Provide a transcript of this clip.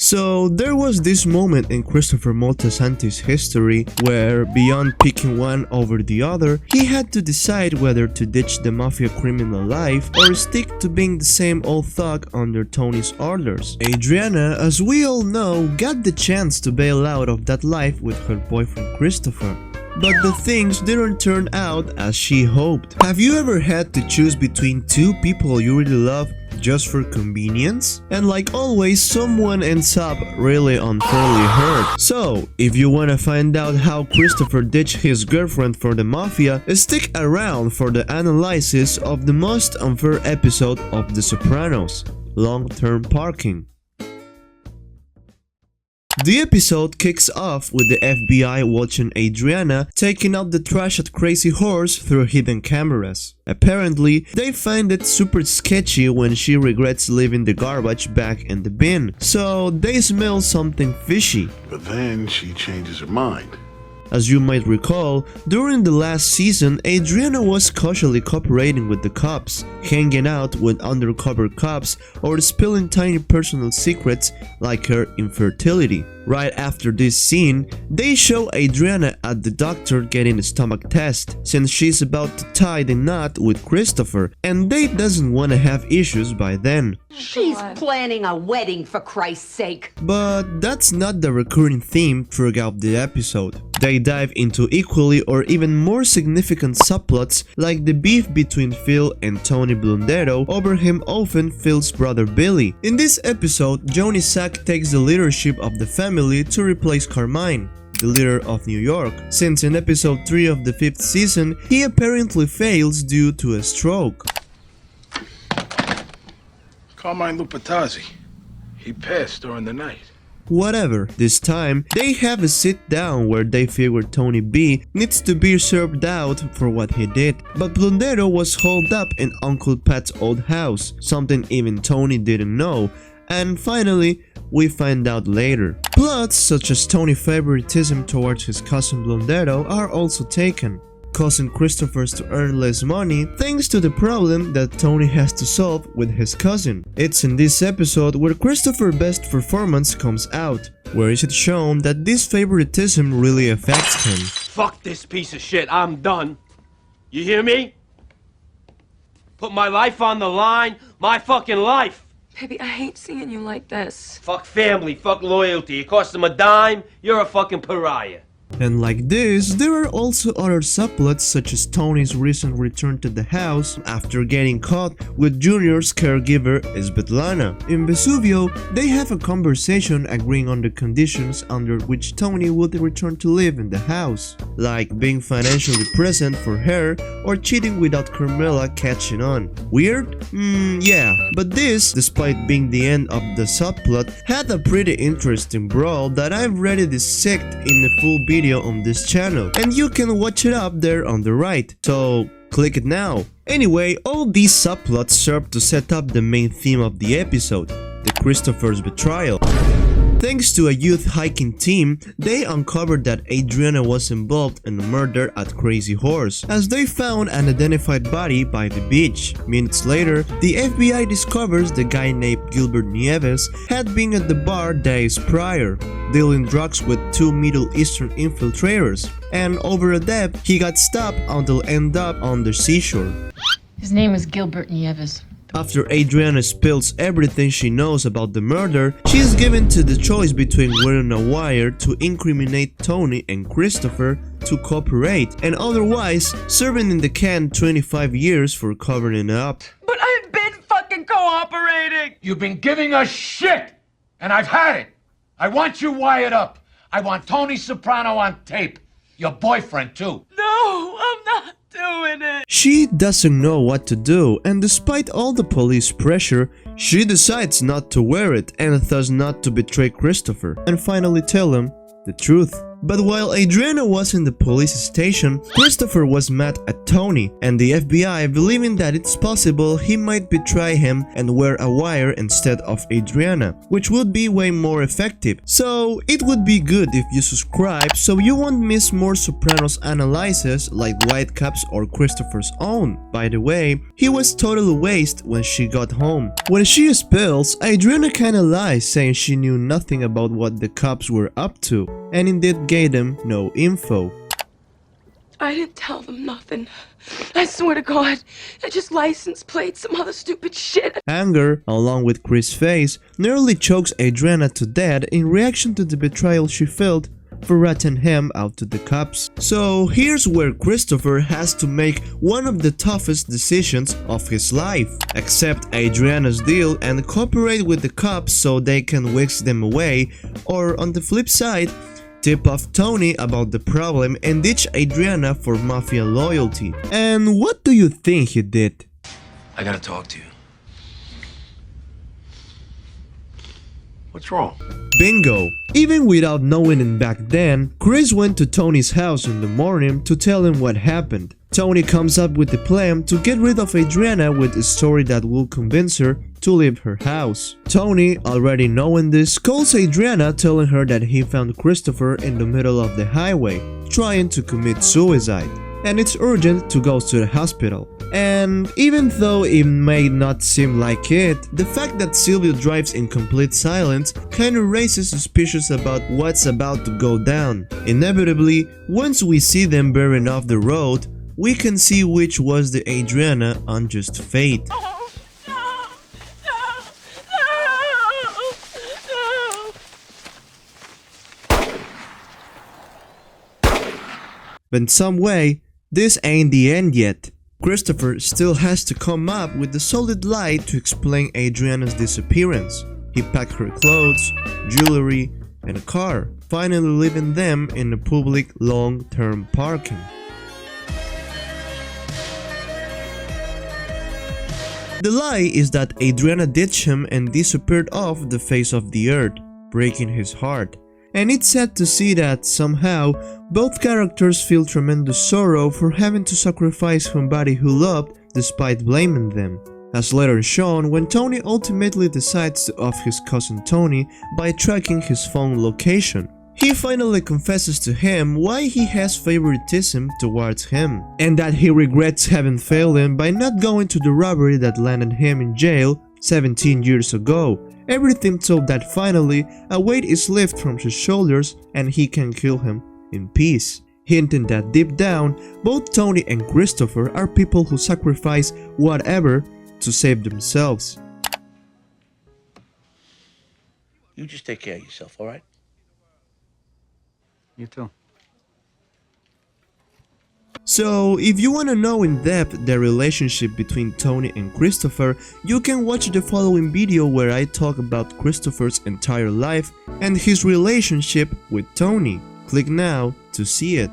So there was this moment in Christopher Moltisanti's history where, beyond picking one over the other, he had to decide whether to ditch the mafia criminal life or stick to being the same old thug under Tony's orders. Adriana, as we all know, got the chance to bail out of that life with her boyfriend Christopher. But the things didn't turn out as she hoped. Have you ever had to choose between two people you really love just for convenience? And like always, someone ends up really unfairly hurt. So, if you wanna find out how Christopher ditched his girlfriend for the mafia, stick around for the analysis of the most unfair episode of The Sopranos, Long-Term Parking. The episode kicks off with the FBI watching Adriana taking out the trash at Crazy Horse through hidden cameras. Apparently, they find it super sketchy when she regrets leaving the garbage back in the bin, so they smell something fishy. But then she changes her mind. As you might recall, during the last season, Adriana was casually cooperating with the cops, hanging out with undercover cops, or spilling tiny personal secrets like her infertility. Right after this scene, they show Adriana at the doctor getting a stomach test, since she's about to tie the knot with Christopher, and they doesn't want to have issues by then. She's planning a wedding, for Christ's sake. But that's not the recurring theme throughout the episode. They dive into equally or even more significant subplots like the beef between Phil and Tony Blundero over him often Phil's brother Billy. In this episode, Johnny Sack takes the leadership of the family to replace Carmine, the leader of New York, since in episode 3 of the 5th season, he apparently fails due to a stroke. Carmine Lupatazzi. He passed during the night. Whatever, this time, they have a sit down where they figure Tony B needs to be served out for what he did. But Blundero was holed up in Uncle Pat's old house, something even Tony didn't know. And finally, we find out later. Plots such as Tony's favoritism towards his cousin Blundero are also taken, causing Christopher's to earn less money thanks to the problem that Tony has to solve with his cousin. It's in this episode where Christopher's best performance comes out, where it is shown that this favoritism really affects him. Fuck this piece of shit, I'm done. You hear me? Put my life on the line, my fucking life. Baby, I hate seeing you like this. Fuck family, fuck loyalty. It costs them a dime, you're a fucking pariah. And like this, there are also other subplots such as Tony's recent return to the house after getting caught with Junior's caregiver Svetlana. In Vesuvio, they have a conversation agreeing on the conditions under which Tony would return to live in the house, like being financially present for her or cheating without Carmela catching on. Weird? Yeah, but this, despite being the end of the subplot, had a pretty interesting brawl that I've already dissected in a full video on this channel, and you can watch it up there on the right, so click it now. Anyway, all these subplots serve to set up the main theme of the episode, the Christopher's betrayal. Thanks to a youth hiking team, they uncovered that Adriana was involved in a murder at Crazy Horse, as they found an unidentified body by the beach. Minutes later, the FBI discovers the guy named Gilbert Nieves had been at the bar days prior, dealing drugs with two Middle Eastern infiltrators, and over a debt, he got stopped until end up on the seashore. His name is Gilbert Nieves. After Adriana spills everything she knows about the murder, she is given to the choice between wearing a wire to incriminate Tony and Christopher to cooperate, and otherwise serving in the can 25 years for covering it up. But I've been fucking cooperating! You've been giving us shit, and I've had it. I want you wired up. I want Tony Soprano on tape. Your boyfriend, too. No, I'm not doing it! She doesn't know what to do, and despite all the police pressure, she decides not to wear it and thus not to betray Christopher and finally tell him the truth. But while Adriana was in the police station, Christopher was mad at Tony and the FBI, believing that it's possible he might betray him and wear a wire instead of Adriana, which would be way more effective. So it would be good if you subscribe so you won't miss more Sopranos analyses like Whitecaps or Christopher's own. By the way, he was total waste when she got home. When she spills, Adriana kinda lies, saying she knew nothing about what the cops were up to, and indeed gave them no info. I didn't tell them nothing. I swear to God, I just license plates, some other stupid shit. Anger, along with Chris' face, nearly chokes Adriana to death in reaction to the betrayal she felt for ratting him out to the cops. So here's where Christopher has to make one of the toughest decisions of his life: accept Adriana's deal and cooperate with the cops so they can whisk them away, or on the flip side, tip off Tony about the problem and ditch Adriana for mafia loyalty. And what do you think he did? I gotta talk to you. What's wrong? Bingo! Even without knowing it back then, Chris went to Tony's house in the morning to tell him what happened. Tony comes up with the plan to get rid of Adriana with a story that will convince her to leave her house. Tony, already knowing this, calls Adriana, telling her that he found Christopher in the middle of the highway, trying to commit suicide, and it's urgent to go to the hospital. And even though it may not seem like it, the fact that Silvio drives in complete silence kinda raises suspicions about what's about to go down. Inevitably, once we see them bearing off the road, we can see which was the Adriana unjust fate. But in some way, this ain't the end yet. Christopher still has to come up with a solid lie to explain Adriana's disappearance. He packed her clothes, jewelry, and a car, finally leaving them in a public long-term parking. The lie is that Adriana ditched him and disappeared off the face of the earth, breaking his heart. And it's sad to see that, somehow, both characters feel tremendous sorrow for having to sacrifice somebody who loved despite blaming them. As later shown when Tony ultimately decides to off his cousin Tony by tracking his phone location. He finally confesses to him why he has favoritism towards him, and that he regrets having failed him by not going to the robbery that landed him in jail 17 years ago. Everything so that finally a weight is lifted from his shoulders and he can kill him in peace, hinting that deep down, both Tony and Christopher are people who sacrifice whatever to save themselves. You just take care of yourself, alright? You too. So, if you wanna know in depth the relationship between Tony and Christopher, you can watch the following video where I talk about Christopher's entire life and his relationship with Tony. Click now to see it.